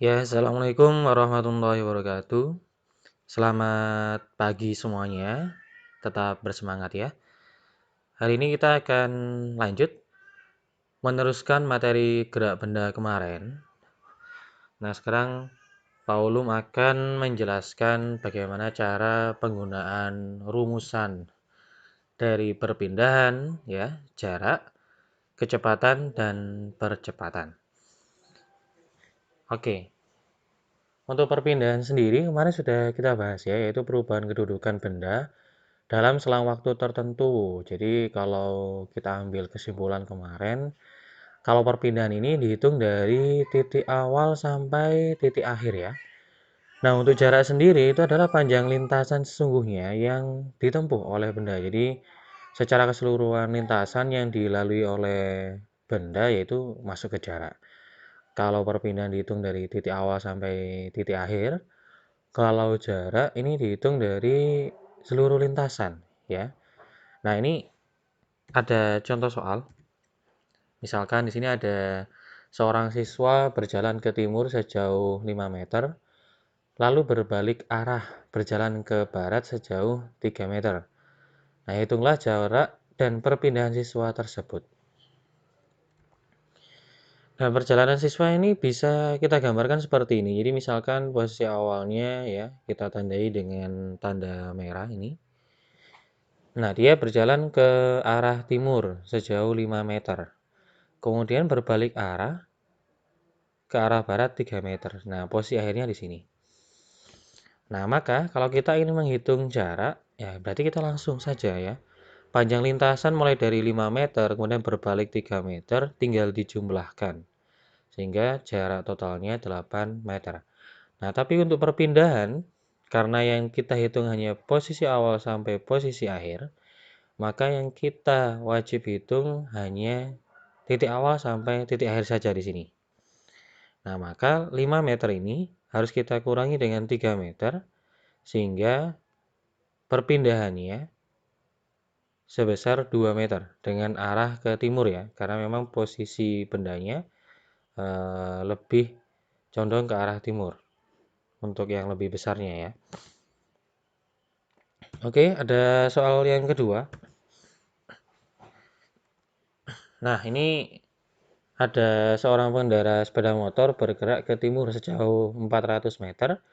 Ya, assalamualaikum warahmatullahi wabarakatuh. Selamat pagi semuanya. Tetap bersemangat ya. Hari ini kita akan lanjut meneruskan materi gerak benda kemarin. Nah, sekarang Pak Ulum akan menjelaskan bagaimana cara penggunaan rumusan dari perpindahan, ya, jarak, kecepatan, dan percepatan. Oke. Untuk perpindahan sendiri kemarin sudah kita bahas ya, yaitu perubahan kedudukan benda dalam selang waktu tertentu. Jadi kalau kita ambil kesimpulan kemarin, kalau perpindahan ini dihitung dari titik awal sampai titik akhir ya. Nah, untuk jarak sendiri itu adalah panjang lintasan sesungguhnya yang ditempuh oleh benda. Jadi secara keseluruhan lintasan yang dilalui oleh benda yaitu masuk ke jarak. Kalau perpindahan dihitung dari titik awal sampai titik akhir, kalau jarak ini dihitung dari seluruh lintasan ya. Nah, ini ada contoh soal. Misalkan di sini ada seorang siswa berjalan ke timur sejauh 5 meter, lalu berbalik arah berjalan ke barat sejauh 3 meter. Nah, hitunglah jarak dan perpindahan siswa tersebut. Nah, perjalanan siswa ini bisa kita gambarkan seperti ini. Jadi misalkan posisi awalnya ya, kita tandai dengan tanda merah ini. Nah, dia berjalan ke arah timur sejauh 5 meter. Kemudian berbalik arah ke arah barat 3 meter. Nah, posisi akhirnya di sini. Nah, maka kalau kita ingin menghitung jarak, ya berarti kita langsung saja ya. Panjang lintasan mulai dari 5 meter, kemudian berbalik 3 meter, tinggal dijumlahkan. Sehingga jarak totalnya 8 meter. Nah, tapi untuk perpindahan, karena yang kita hitung hanya posisi awal sampai posisi akhir, maka yang kita wajib hitung hanya titik awal sampai titik akhir saja di sini. Nah, maka 5 meter ini harus kita kurangi dengan 3 meter, sehingga perpindahannya sebesar 2 meter dengan arah ke timur ya, karena memang posisi bendanya lebih condong ke arah timur untuk yang lebih besarnya ya. Oke, ada soal yang kedua. Nah, ini ada seorang pengendara sepeda motor bergerak ke timur sejauh 400 meter,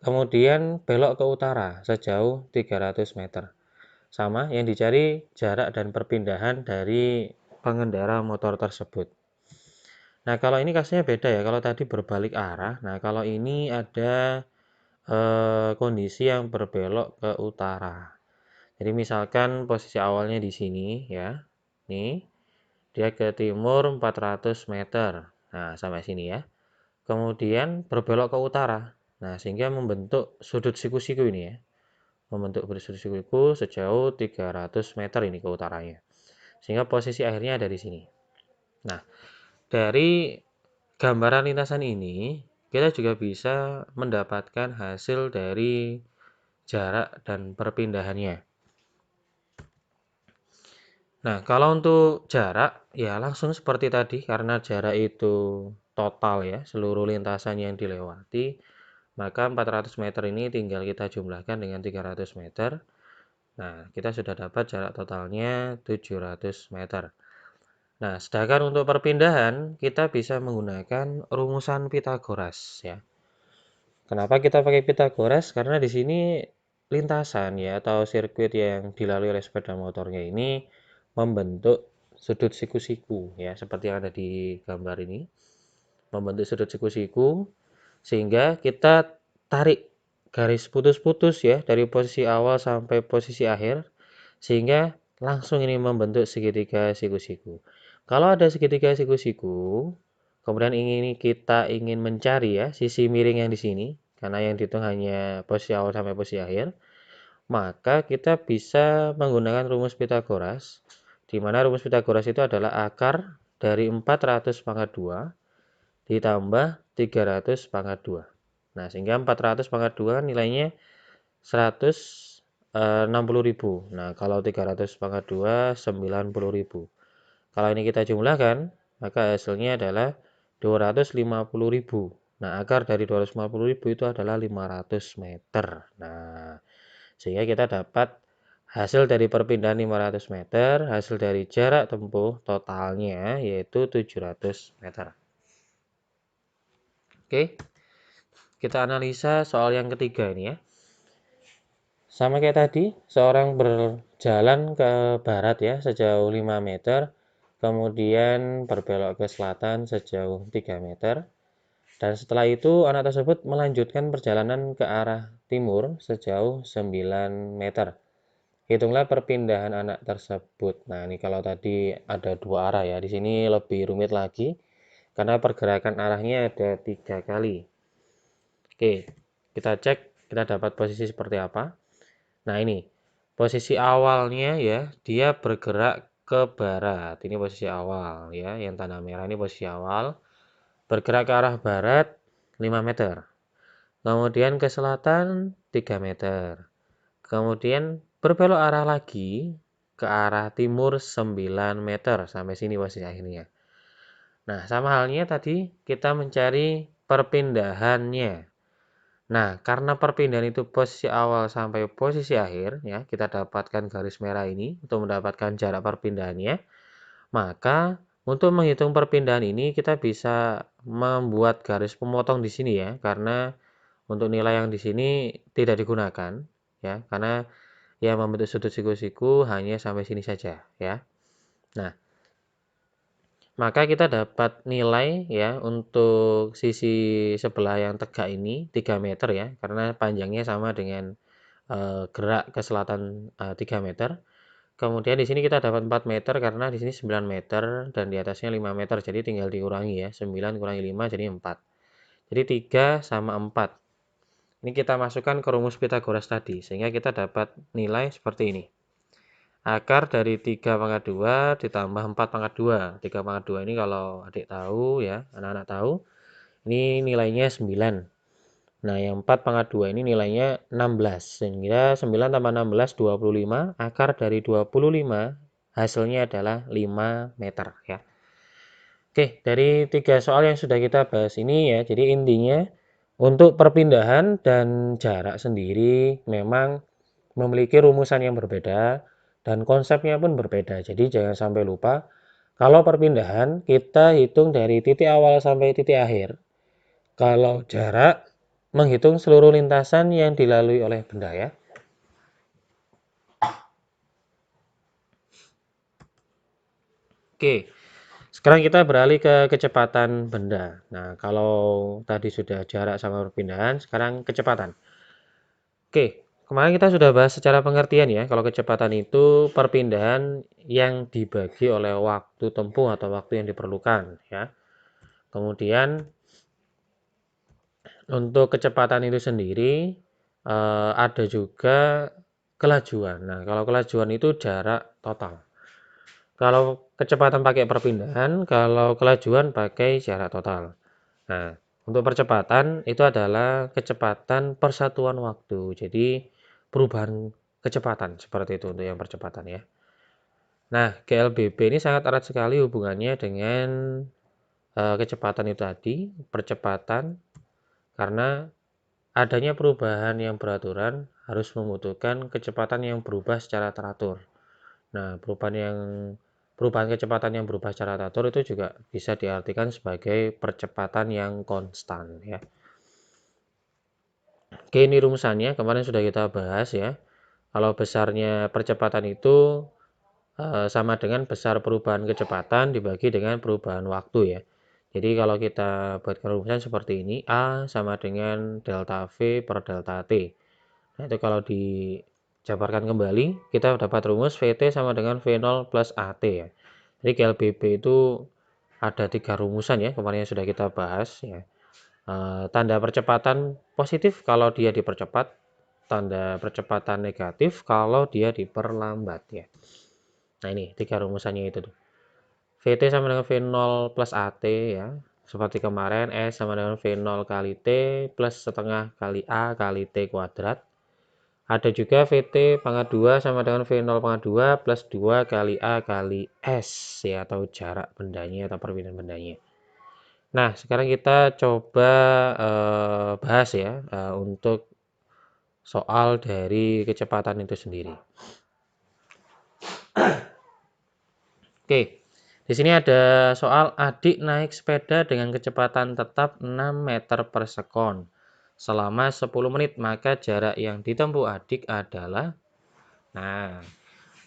kemudian belok ke utara sejauh 300 meter. Sama, yang dicari jarak dan perpindahan dari pengendara motor tersebut. Nah, kalau ini kasusnya beda ya. Kalau tadi berbalik arah, nah kalau ini ada kondisi yang berbelok ke utara. Jadi misalkan posisi awalnya di sini ya. Nih, dia ke timur 400 meter. Nah, sampai sini ya. Kemudian berbelok ke utara. Nah, sehingga membentuk sudut siku-siku ini ya. Membentuk sudut siku sejauh 300 meter ini ke utaranya. Sehingga posisi akhirnya ada di sini. Nah, dari gambaran lintasan ini, kita juga bisa mendapatkan hasil dari jarak dan perpindahannya. Nah, kalau untuk jarak, ya langsung seperti tadi, karena jarak itu total ya, seluruh lintasan yang dilewati, maka 400 meter ini tinggal kita jumlahkan dengan 300 meter. Nah, kita sudah dapat jarak totalnya 700 meter. Nah, sedangkan untuk perpindahan, kita bisa menggunakan rumusan Pythagoras ya. Kenapa kita pakai Pythagoras? Karena di sini lintasan ya atau sirkuit yang dilalui oleh sepeda motornya ini membentuk sudut siku-siku ya, seperti yang ada di gambar ini. Membentuk sudut siku-siku sehingga kita tarik garis putus-putus ya dari posisi awal sampai posisi akhir sehingga langsung ini membentuk segitiga siku-siku. Kalau ada segitiga siku-siku, kemudian kita ingin mencari ya sisi miring yang di sini, karena yang dihitung hanya posisi awal sampai posisi akhir, maka kita bisa menggunakan rumus Pythagoras, di mana rumus Pythagoras itu adalah akar dari 400 pangkat 2 ditambah 300 pangkat 2. Nah, sehingga 400 pangkat 2 nilainya 160.000. Nah, kalau 300 pangkat 2, 90.000. Kalau ini kita jumlahkan, maka hasilnya adalah 250.000. Nah, akar dari 250.000 itu adalah 500 meter. Nah, sehingga kita dapat hasil dari perpindahan 500 meter, hasil dari jarak tempuh totalnya yaitu 700 meter. Oke, kita analisa soal yang ketiga ini ya. Sama kayak tadi, seorang berjalan ke barat ya sejauh 5 meter, kemudian berbelok ke selatan sejauh 3 meter. Dan setelah itu anak tersebut melanjutkan perjalanan ke arah timur sejauh 9 meter. Hitunglah perpindahan anak tersebut. Nah, ini kalau tadi ada dua arah ya, di sini lebih rumit lagi karena pergerakan arahnya ada 3 kali. Oke, kita cek kita dapat posisi seperti apa. Nah, ini posisi awalnya ya, dia bergerak ke barat. Ini posisi awal ya, yang tanda merah ini posisi awal. Bergerak ke arah barat 5 meter. Kemudian ke selatan 3 meter. Kemudian berbelok arah lagi ke arah timur 9 meter. Sampai sini posisi akhirnya. Nah, sama halnya tadi kita mencari perpindahannya. Nah, karena perpindahan itu posisi awal sampai posisi akhir, ya, kita dapatkan garis merah ini untuk mendapatkan jarak perpindahannya. Maka, untuk menghitung perpindahan ini, kita bisa membuat garis pemotong di sini ya, karena untuk nilai yang di sini tidak digunakan, ya, karena yang membentuk sudut siku-siku hanya sampai sini saja, ya. Nah, maka kita dapat nilai ya untuk sisi sebelah yang tegak ini 3 meter ya, karena panjangnya sama dengan gerak ke selatan 3 meter. Kemudian di sini kita dapat 4 meter karena di sini 9 meter dan di atasnya 5 meter. Jadi tinggal dikurangi ya, 9 kurangi 5 jadi 4. Jadi 3 sama 4. Ini kita masukkan ke rumus Pythagoras tadi sehingga kita dapat nilai seperti ini. Akar dari 3 pangkat 2 ditambah 4 pangkat 2. 3 pangkat 2 ini kalau adik tahu ya, anak-anak tahu, ini nilainya 9. Nah, yang 4 pangkat 2 ini nilainya 16. Sehingga 9 tambah 16, 25. Akar dari 25 hasilnya adalah 5 meter ya. Oke, dari 3 soal yang sudah kita bahas ini ya, jadi intinya untuk perpindahan dan jarak sendiri memang memiliki rumusan yang berbeda dan konsepnya pun berbeda. Jadi jangan sampai lupa, kalau perpindahan kita hitung dari titik awal sampai titik akhir. Kalau jarak, menghitung seluruh lintasan yang dilalui oleh benda ya. Oke, sekarang kita beralih ke kecepatan benda. Nah, kalau tadi sudah jarak sama perpindahan, sekarang kecepatan. Oke, kemarin kita sudah bahas secara pengertian ya, kalau kecepatan itu perpindahan yang dibagi oleh waktu tempuh atau waktu yang diperlukan ya. Kemudian untuk kecepatan itu sendiri ada juga kelajuan. Nah, kalau kelajuan itu jarak total. Kalau kecepatan pakai perpindahan, kalau kelajuan pakai jarak total. Nah, untuk percepatan itu adalah kecepatan persatuan waktu. Jadi perubahan kecepatan seperti itu untuk yang percepatan ya. Nah, GLBB ini sangat erat sekali hubungannya dengan kecepatan itu tadi, percepatan, karena adanya perubahan yang beraturan harus membutuhkan kecepatan yang berubah secara teratur. Nah, perubahan kecepatan yang berubah secara teratur itu juga bisa diartikan sebagai percepatan yang konstan ya. Oke, ini rumusannya kemarin sudah kita bahas ya. Kalau besarnya percepatan itu sama dengan besar perubahan kecepatan dibagi dengan perubahan waktu ya. Jadi kalau kita buatkan rumusan seperti ini, A sama dengan delta V per delta T. Nah, itu kalau dijabarkan kembali, kita dapat rumus VT sama dengan V0 plus AT ya. Jadi GLBB itu ada 3 rumusan ya, kemarin yang sudah kita bahas ya. Tanda percepatan positif kalau dia dipercepat, tanda percepatan negatif kalau dia diperlambat ya. Nah, ini 3 rumusannya itu tuh. VT sama dengan V0 plus AT ya. Seperti kemarin, S sama dengan V0 kali T plus setengah kali A kali T kuadrat. Ada juga VT pangkat 2 sama dengan V0 pangkat 2 plus 2 kali A kali S ya, atau jarak bendanya atau perpindahan bendanya. Nah, sekarang kita coba bahas ya untuk soal dari kecepatan itu sendiri. Oke, di sini ada soal adik naik sepeda dengan kecepatan tetap 6 meter per sekon selama 10 menit, maka jarak yang ditempuh adik adalah. Nah,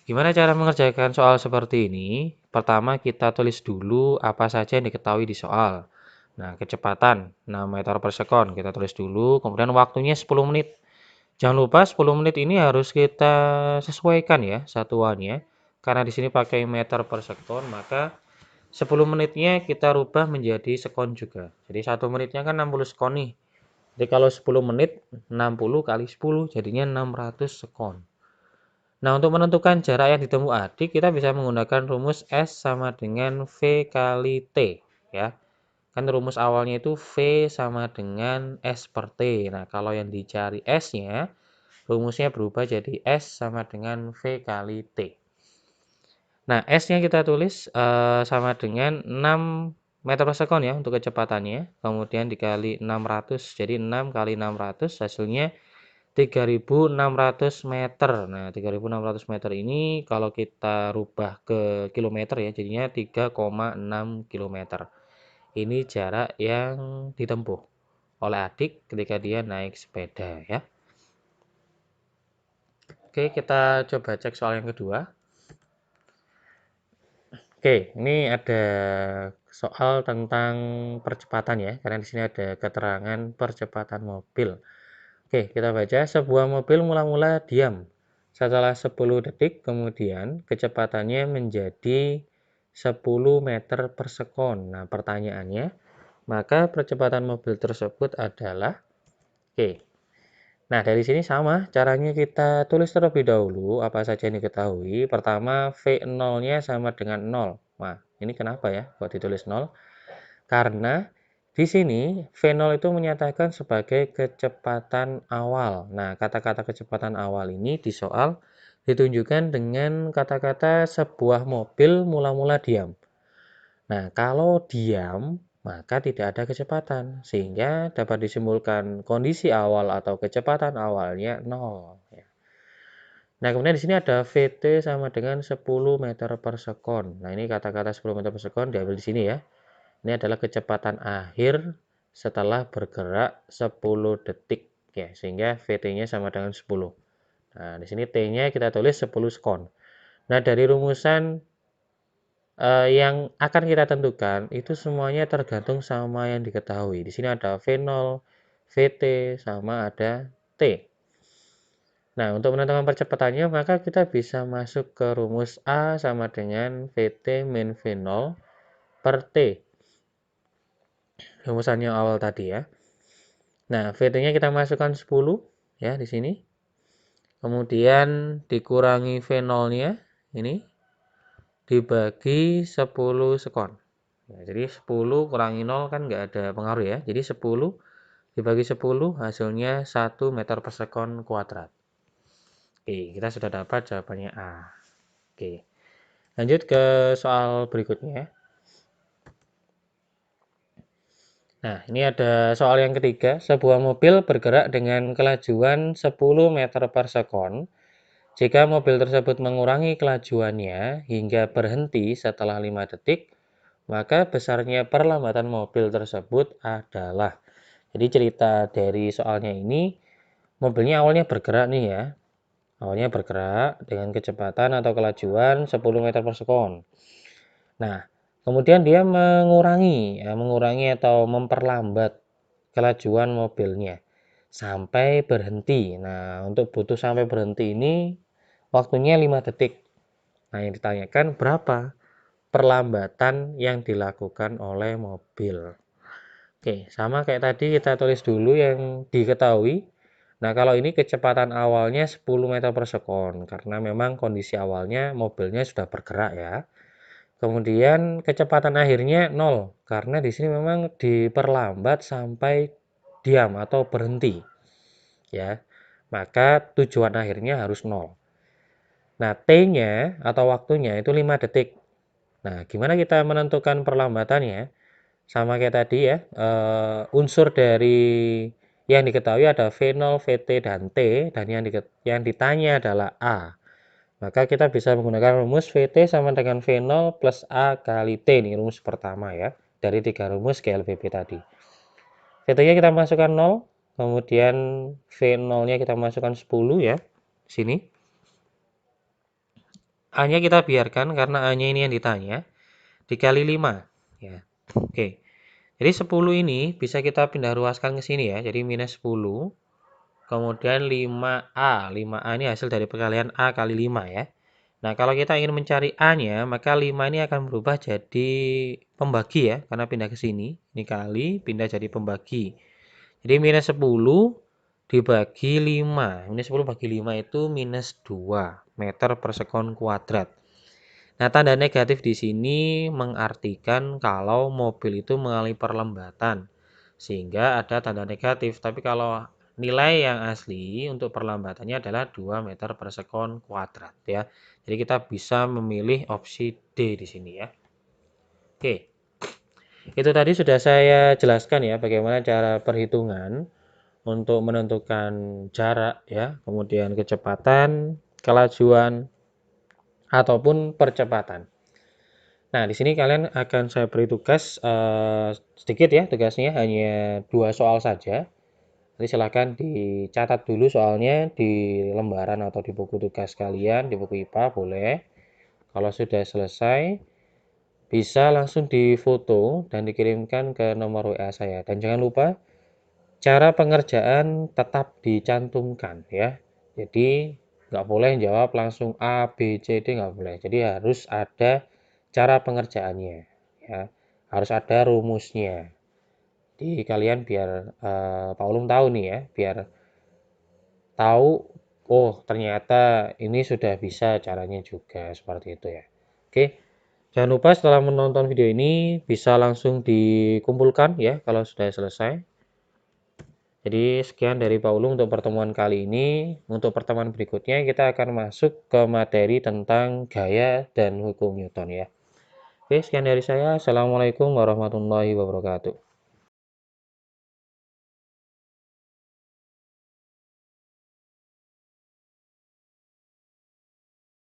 gimana cara mengerjakan soal seperti ini? Pertama, kita tulis dulu apa saja yang diketahui di soal. Nah, kecepatan 6 meter per sekon, kita tulis dulu, kemudian waktunya 10 menit. Jangan lupa 10 menit ini harus kita sesuaikan ya satuannya. Karena di sini pakai meter per sekon, maka 10 menitnya kita rubah menjadi sekon juga. Jadi 1 menitnya kan 60 sekon nih. Jadi kalau 10 menit 60 kali 10 jadinya 600 sekon. Nah, untuk menentukan jarak yang ditempuh adik, kita bisa menggunakan rumus S sama dengan V kali T ya. Kan rumus awalnya itu V sama dengan S per T. Nah, kalau yang dicari S-nya, rumusnya berubah jadi S sama dengan V kali T. Nah, S-nya kita tulis sama dengan 6 meter per sekon ya untuk kecepatannya. Kemudian dikali 600, jadi 6 kali 600 hasilnya 3.600 meter. Nah, 3.600 meter ini kalau kita rubah ke kilometer ya, jadinya 3,6 kilometer. Ini jarak yang ditempuh oleh adik ketika dia naik sepeda ya. Oke, kita coba cek soal yang kedua. Oke, ini ada soal tentang percepatan ya, karena di sini ada keterangan percepatan mobil. Oke, kita baca. Sebuah mobil mula-mula diam. Setelah 10 detik kemudian kecepatannya menjadi 10 meter per sekon. Nah, pertanyaannya, maka percepatan mobil tersebut adalah. Oke. Nah, dari sini sama, caranya kita tulis terlebih dahulu apa saja yang diketahui. Pertama, V0-nya sama dengan 0. Nah, ini kenapa ya kok ditulis 0? Karena di sini V0 itu menyatakan sebagai kecepatan awal. Nah, kata-kata kecepatan awal ini di soal ditunjukkan dengan kata-kata sebuah mobil mula-mula diam. Nah, kalau diam, maka tidak ada kecepatan, sehingga dapat disimpulkan kondisi awal atau kecepatan awalnya 0. Ya. Nah, kemudian di sini ada VT sama dengan 10 meter per sekon. Nah, ini kata-kata 10 meter per sekon diambil di sini ya. Ini adalah kecepatan akhir setelah bergerak 10 detik. Ya, sehingga VT-nya sama dengan 10. Nah, di sini T-nya kita tulis 10 sekon. Nah, dari rumusan yang akan kita tentukan itu semuanya tergantung sama yang diketahui. Di sini ada V0, VT, sama ada T. Nah, untuk menentukan percepatannya, maka kita bisa masuk ke rumus A sama dengan VT min V0 per T. Rumusannya awal tadi ya. Nah, VT-nya kita masukkan 10 ya di sini. Kemudian dikurangi V0-nya ini dibagi 10 sekon. Ya, jadi 10 kurangi 0 kan nggak ada pengaruh ya. Jadi 10 dibagi 10 hasilnya 1 meter per sekon kuadrat. Oke, kita sudah dapat jawabannya A. Oke, lanjut ke soal berikutnya. Nah, ini ada soal yang ketiga. Sebuah mobil bergerak dengan kelajuan 10 meter per sekon. Jika mobil tersebut mengurangi kelajuannya hingga berhenti setelah 5 detik, maka besarnya perlambatan mobil tersebut adalah. Jadi cerita dari soalnya ini, mobilnya awalnya bergerak nih ya. Awalnya bergerak dengan kecepatan atau kelajuan 10 meter per sekon. Nah, kemudian dia mengurangi atau memperlambat kelajuan mobilnya sampai berhenti. Nah, untuk butuh sampai berhenti ini waktunya 5 detik. Nah, yang ditanyakan berapa perlambatan yang dilakukan oleh mobil. Oke, sama kayak tadi kita tulis dulu yang diketahui. Nah, kalau ini kecepatan awalnya 10 meter per sekon karena memang kondisi awalnya mobilnya sudah bergerak ya. Kemudian kecepatan akhirnya 0 karena di sini memang diperlambat sampai diam atau berhenti ya. Maka tujuan akhirnya harus 0. Nah, T-nya atau waktunya itu 5 detik. Nah, gimana kita menentukan perlambatannya? Sama kayak tadi ya, unsur dari yang diketahui ada V0, VT, dan T, dan yang ditanya adalah A. Maka kita bisa menggunakan rumus VT sama dengan V0 plus A kali T, ini rumus pertama ya, dari 3 rumus GLBB tadi. VT-nya kita masukkan 0, kemudian V0-nya kita masukkan 10 ya, sini. A-nya kita biarkan karena A-nya ini yang ditanya, dikali 5. Ya. Oke. Jadi 10 ini bisa kita pindah ruaskan ke sini ya. Jadi minus 10. Kemudian 5A. 5A ini hasil dari perkalian A kali 5 ya. Nah, kalau kita ingin mencari A-nya, maka 5 ini akan berubah jadi pembagi ya. Karena pindah ke sini. Ini kali, pindah jadi pembagi. Jadi minus 10 dibagi 5. Minus 10 bagi 5 itu minus 2 meter per sekon kuadrat. Nah, tanda negatif di sini mengartikan kalau mobil itu mengalami perlambatan, sehingga ada tanda negatif. Tapi kalau nilai yang asli untuk perlambatannya adalah 2 meter per sekon kuadrat ya. Jadi kita bisa memilih opsi D di sini ya. Oke, itu tadi sudah saya jelaskan ya bagaimana cara perhitungan untuk menentukan jarak ya, kemudian kecepatan, kelajuan, ataupun percepatan. Nah, di sini kalian akan saya beri tugas sedikit ya, tugasnya hanya 2 soal saja. Nanti silahkan dicatat dulu soalnya di lembaran atau di buku tugas kalian, di buku IPA boleh. Kalau sudah selesai, bisa langsung difoto dan dikirimkan ke nomor WA saya. Dan jangan lupa, cara pengerjaan tetap dicantumkan ya. Jadi, nggak boleh jawab langsung A, B, C, D, nggak boleh. Jadi harus ada cara pengerjaannya ya, harus ada rumusnya. Jadi kalian biar Pak Ulum tahu nih ya, biar tahu oh ternyata ini sudah bisa caranya juga seperti itu ya. Oke, jangan lupa setelah menonton video ini bisa langsung dikumpulkan ya kalau sudah selesai. Jadi sekian dari Pak Ulum untuk pertemuan kali ini. Untuk pertemuan berikutnya kita akan masuk ke materi tentang gaya dan hukum Newton ya. Oke, sekian dari saya. Assalamualaikum warahmatullahi wabarakatuh.